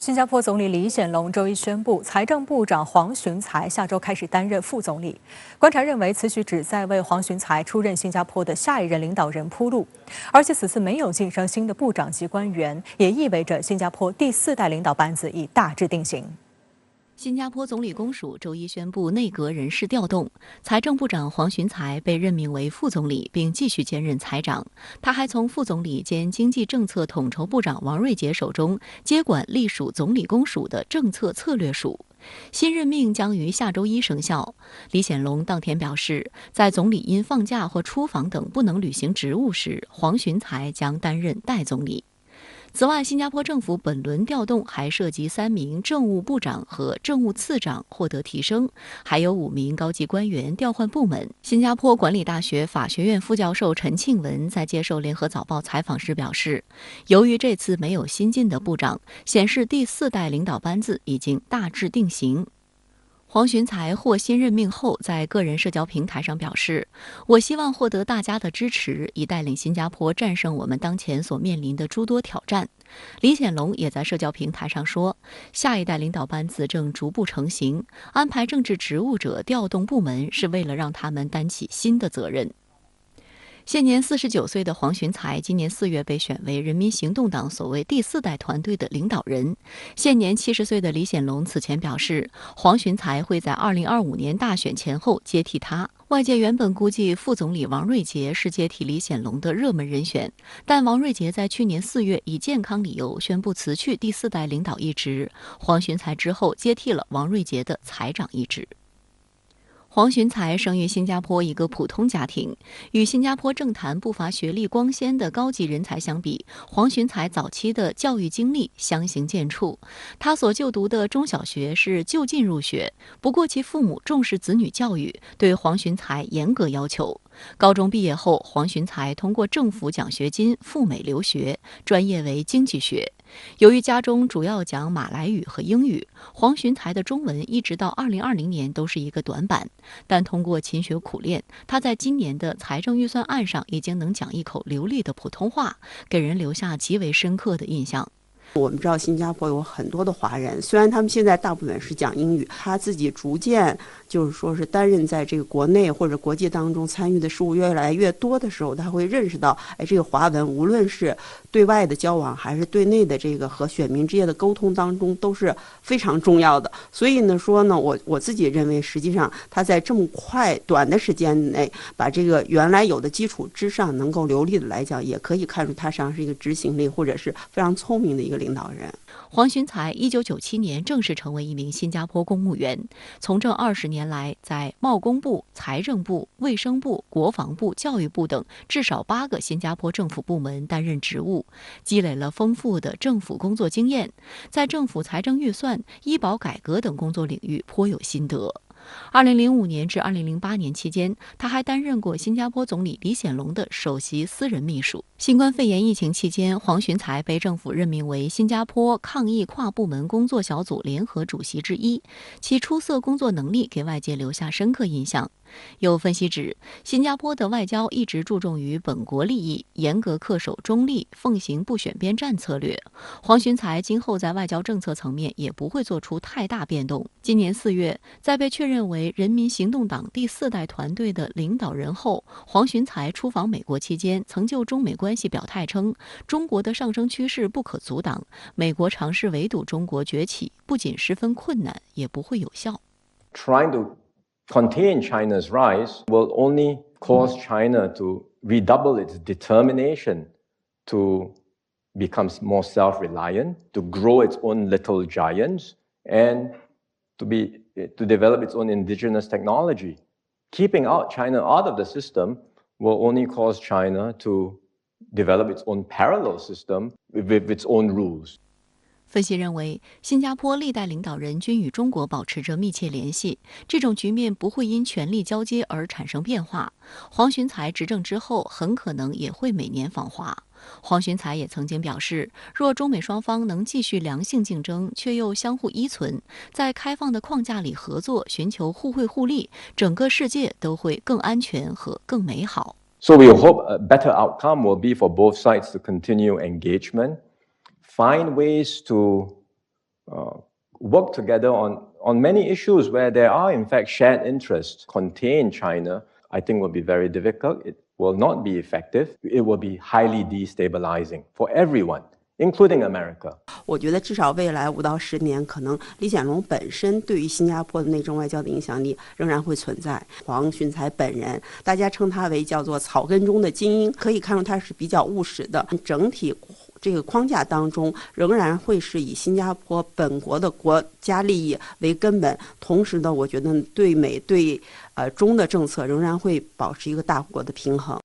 新加坡总理李显龙周一宣布，财政部长黄循财下周开始担任副总理。观察认为，此举旨在为黄循财出任新加坡的下一任领导人铺路，而且此次没有晋升新的部长级官员，也意味着新加坡第4代领导班子已大致定型。新加坡总理公署周一宣布内阁人事调动，财政部长黄循财被任命为副总理，并继续兼任财长。他还从副总理兼经济政策统筹部长王瑞杰手中接管隶属总理公署的政策策略署。新任命将于下周1生效。李显龙当天表示，在总理因放假或出访等不能履行职务时，黄循财将担任代总理。此外，新加坡政府本轮调动还涉及3名政务部长和政务次长获得提升，还有5名高级官员调换部门。新加坡管理大学法学院副教授陈庆文在接受联合早报采访时表示，由于这次没有新进的部长，显示第4代领导班子已经大致定型。黄循财获新任命后，在个人社交平台上表示，我希望获得大家的支持，以带领新加坡战胜我们当前所面临的诸多挑战。李显龙也在社交平台上说，下一代领导班子正逐步成型，安排政治职务者调动部门，是为了让他们担起新的责任。现年49岁的黄循财今年4月被选为人民行动党所谓第4代团队的领导人。现年70岁的李显龙此前表示，黄循财会在2025年大选前后接替他。外界原本估计副总理王瑞杰是接替李显龙的热门人选，但王瑞杰在去年4月以健康理由宣布辞去第4代领导一职，黄循财之后接替了王瑞杰的财长一职。黄循财生于新加坡一个普通家庭，与新加坡政坛不乏学历光鲜的高级人才相比，黄循财早期的教育经历相形见绌。他所就读的中小学是就近入学，不过其父母重视子女教育，对黄循财严格要求。高中毕业后，黄循财通过政府奖学金赴美留学，专业为经济学。由于家中主要讲马来语和英语，黄循财的中文一直到2020年都是一个短板，但通过勤学苦练，他在今年的财政预算案上已经能讲一口流利的普通话，给人留下极为深刻的印象。我们知道新加坡有很多的华人，虽然他们现在大部分是讲英语，他自己逐渐就是说是担任在这个国内或者国际当中参与的事务越来越多的时候，他会认识到，这个华文无论是对外的交往还是对内的这个和选民之间的沟通当中都是非常重要的。所以呢说呢，我自己认为，实际上他在这么短的时间内，把这个原来有的基础之上能够流利的来讲，也可以看出他实际上是一个执行力或者是非常聪明的一个领导人。黄循财1997年正式成为一名新加坡公务员，从政20年来，在贸工部、财政部、卫生部、国防部、教育部等至少8个新加坡政府部门担任职务，积累了丰富的政府工作经验，在政府财政预算、医保改革等工作领域颇有心得。2005年至2008年期间，他还担任过新加坡总理李显龙的首席私人秘书。新冠肺炎疫情期间，黄循财被政府任命为新加坡抗疫跨部门工作小组联合主席之一，其出色工作能力给外界留下深刻印象。有分析指，新加坡的外交一直注重于本国利益，严格恪守中立，奉行不选边站策略。黄循财今后在外交政策层面也不会做出太大变动。今年4月，在被确认为人民行动党第4代团队的领导人后，黄循财出访美国期间，曾就中美关系表态称，中国的上升趋势不可阻挡，美国尝试围堵中国崛起，不仅十分困难，也不会有效。Trying to contain China's rise will only cause China to redouble its determination to become more self-reliant, to grow its own little giants, and to develop its own indigenous technology. Keeping China out of the system will only cause China to develop its own parallel system with its own rules. 分析认为，新加坡历代领导人均与中国保持着密切联系，这种局面不会因权力交接而产生变化。黄循财执政之后，很可能也会每年访华。黄循财也曾经表示，若中美双方能继续良性竞争，却又相互依存，在开放的框架里合作，寻求互惠互利，整个世界都会更安全和更美好。So we hope a better outcome will be for both sides to continue engagement, find ways to work together on many issues where there are in fact shared interests. Contain China, I think, will be very difficult. It will not be effective. It will be highly destabilizing for everyone, including America. 我觉得至少未来5到10年，可能李显龙本身对于新加坡的内政外交的影响力仍然会存在。黄循财本人，大家称他为叫做草根中的精英，可以看出他是比较务实的。整体这个框架当中，仍然会是以新加坡本国的国家利益为根本。同时呢，我觉得对美对中的政策仍然会保持一个大国的平衡。